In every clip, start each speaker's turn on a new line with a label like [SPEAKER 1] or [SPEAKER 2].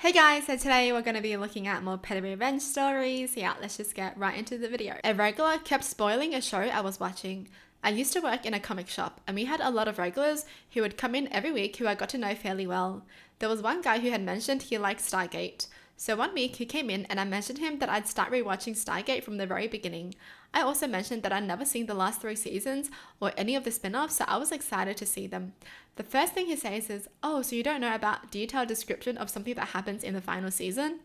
[SPEAKER 1] Hey guys, so today we're going to be looking at more petty revenge stories. Yeah, let's just get right into the video. A regular kept spoiling a show I was watching. I used to work in a comic shop and we had a lot of regulars who would come in every week who I got to know fairly well. There was one guy who had mentioned he liked Stargate. So one week he came in and I mentioned him that I'd start rewatching Stargate from the very beginning. I also mentioned that I'd never seen the last 3 seasons or any of the spin-offs, so I was excited to see them. The first thing he says is, "Oh, so you don't know about detailed description of something that happens in the final season?"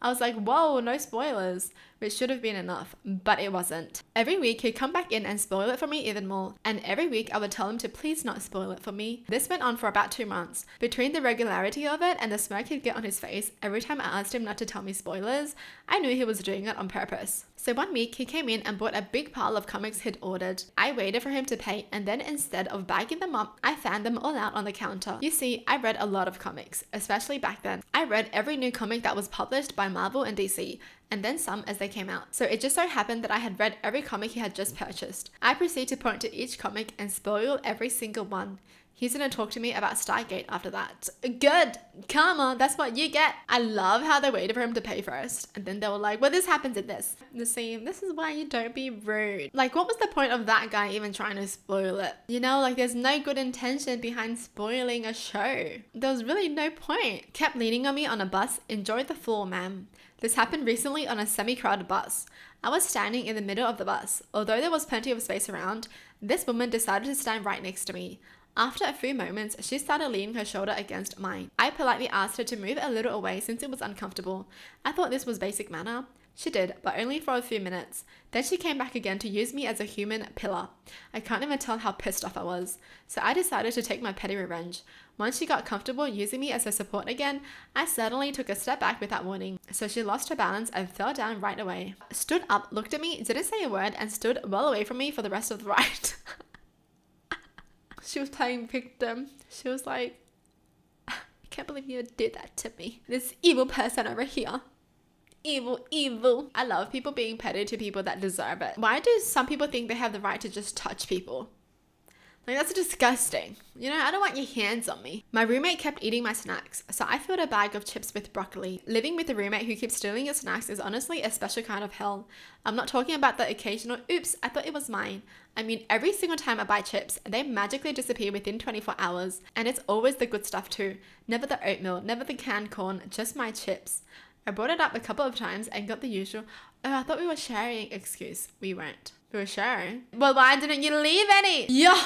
[SPEAKER 1] I was like, whoa, no spoilers, which should have been enough, but it wasn't. Every week he'd come back in and spoil it for me even more, and every week I would tell him to please not spoil it for me. This went on for about 2 months. Between the regularity of it and the smirk he'd get on his face every time I asked him not to tell me spoilers, I knew he was doing it on purpose. So one week he came in and bought a big pile of comics he'd ordered. I waited for him to pay, and then instead of bagging them up, I found them all out on the counter. You see, I read a lot of comics, especially back then. I read every new comic that was published by Marvel and DC, and then some as they came out. So it just so happened that I had read every comic he had just purchased. I proceed to point to each comic and spoil every single one. He's gonna talk to me about Stargate after that. Good! Karma, that's what you get! I love how they waited for him to pay first. And then they were like, well, this happens in this. The same, this is why you don't be rude. Like, what was the point of that guy even trying to spoil it? You know, like there's no good intention behind spoiling a show. There was really no point. Kept leaning on me on a bus. Enjoy the floor, ma'am. This happened recently on a semi-crowded bus. I was standing in the middle of the bus. Although there was plenty of space around, this woman decided to stand right next to me. After a few moments, she started leaning her shoulder against mine. I politely asked her to move a little away since it was uncomfortable. I thought this was basic manner. She did, but only for a few minutes. Then she came back again to use me as a human pillar. I can't even tell how pissed off I was. So I decided to take my petty revenge. Once she got comfortable using me as a support again, I suddenly took a step back without warning. So she lost her balance and fell down right away. Stood up, looked at me, didn't say a word, and stood well away from me for the rest of the ride. She was playing victim. She was like, I can't believe you did that to me. This evil person over here. Evil, evil. I love people being petty to people that deserve it. Why do some people think they have the right to just touch people? Like, that's disgusting. You know, I don't want your hands on me. My roommate kept eating my snacks, so I filled a bag of chips with broccoli. Living with a roommate who keeps stealing your snacks is honestly a special kind of hell. I'm not talking about the occasional, oops, I thought it was mine. I mean, every single time I buy chips, they magically disappear within 24 hours. And it's always the good stuff too. Never the oatmeal, never the canned corn, just my chips. I brought it up a couple of times and got the usual, oh, I thought we were sharing excuse. We weren't. We were sharing. Well, why didn't you leave any? Yeah.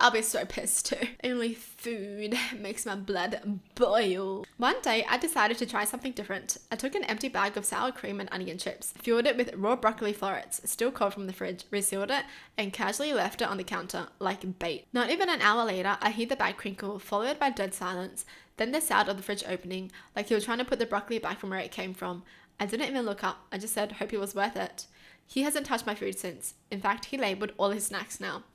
[SPEAKER 1] I'll be so pissed too. Only food makes my blood boil. One day, I decided to try something different. I took an empty bag of sour cream and onion chips, filled it with raw broccoli florets, still cold from the fridge, resealed it, and casually left it on the counter, like bait. Not even an hour later, I heard the bag crinkle, followed by dead silence. Then the sound of the fridge opening, like he was trying to put the broccoli back from where it came from. I didn't even look up. I just said, hope it was worth it. He hasn't touched my food since. In fact, he labeled all his snacks now.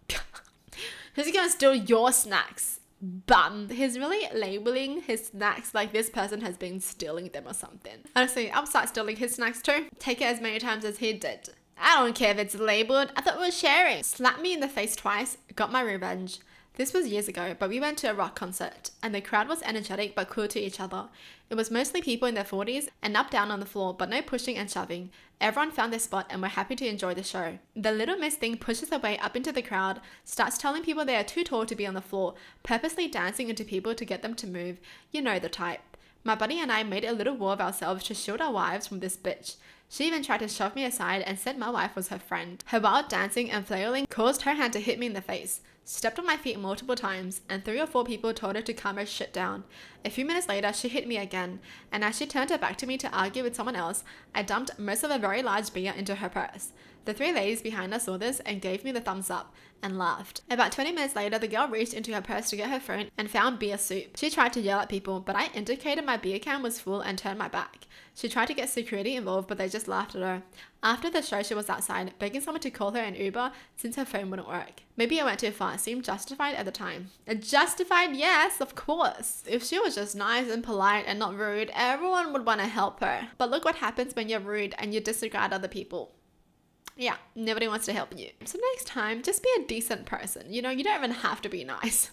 [SPEAKER 1] Who's gonna steal your snacks? Bum. He's really labeling his snacks like this person has been stealing them or something. Honestly, I'll start stealing his snacks too. Take it as many times as he did. I don't care if it's labeled. I thought we were sharing. Slapped me in the face twice. Got my revenge. This was years ago, but we went to a rock concert, and the crowd was energetic but cool to each other. It was mostly people in their 40s and up down on the floor, but no pushing and shoving. Everyone found their spot and were happy to enjoy the show. The little miss thing pushes her way up into the crowd, starts telling people they are too tall to be on the floor, purposely dancing into people to get them to move. You know the type. My buddy and I made a little war of ourselves to shield our wives from this bitch. She even tried to shove me aside and said my wife was her friend. Her wild dancing and flailing caused her hand to hit me in the face. Stepped on my feet multiple times, and 3 or 4 people told her to calm her shit down. A few minutes later, she hit me again, and as she turned her back to me to argue with someone else, I dumped most of a very large beer into her purse. The 3 ladies behind us saw this and gave me the thumbs up and laughed. About 20 minutes later, the girl reached into her purse to get her phone and found beer soup. She tried to yell at people, but I indicated my beer can was full and turned my back. She tried to get security involved, but they just laughed at her. After the show, she was outside, begging someone to call her an Uber since her phone wouldn't work. Maybe I went too far. It seemed justified at the time. Justified? Yes, of course. If she was just nice and polite and not rude, everyone would want to help her. But look what happens when you're rude and you disregard other people. Yeah, nobody wants to help you. So next time, just be a decent person. You know, you don't even have to be nice.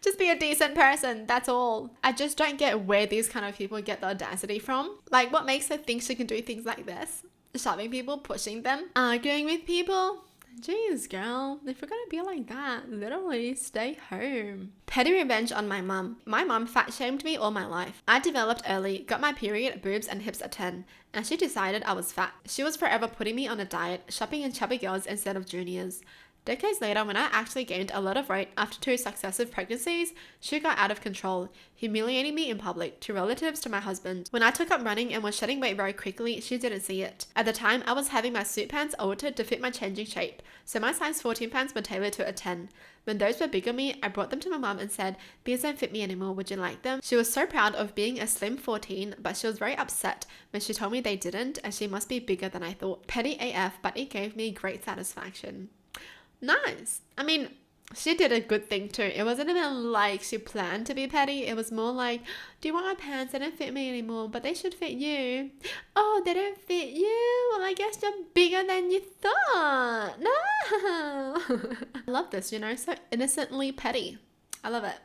[SPEAKER 1] Just be a decent person, that's all. I just don't get where these kind of people get the audacity from. Like, what makes her think she can do things like this? Shoving people, pushing them, arguing with people. Jeez, girl, if you're gonna be like that, literally stay home. Petty revenge on my mum. My mum fat shamed me all my life. I developed early, got my period, boobs and hips at 10, and she decided I was fat. She was forever putting me on a diet, shopping in chubby girls instead of juniors. Decades later, when I actually gained a lot of weight after 2 successive pregnancies, she got out of control, humiliating me in public, to relatives, to my husband. When I took up running and was shedding weight very quickly, she didn't see it. At the time, I was having my suit pants altered to fit my changing shape, so my size 14 pants were tailored to a 10. When those were big on me, I brought them to my mum and said, "These don't fit me anymore, would you like them?" She was so proud of being a slim 14, but she was very upset when she told me they didn't, and she must be bigger than I thought. Petty AF, but it gave me great satisfaction. Nice. I mean, she did a good thing too. It wasn't even like she planned to be petty. It was more like, do you want my pants? They don't fit me anymore, but they should fit you. Oh, they don't fit you? Well, I guess you're bigger than you thought. No. I love this, you know, so innocently petty. I love it.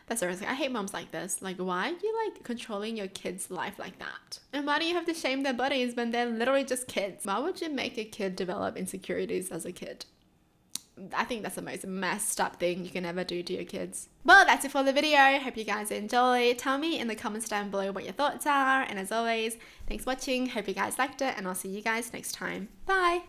[SPEAKER 1] But seriously, I hate moms like this. Like, why are you like controlling your kids' life like that? And why do you have to shame their bodies when they're literally just kids? Why would you make a kid develop insecurities as a kid? I think that's the most messed up thing you can ever do to your kids. Well, that's it for the video. Hope you guys enjoyed. Tell me in the comments down below what your thoughts are. And as always, thanks for watching. Hope you guys liked it. And I'll see you guys next time. Bye.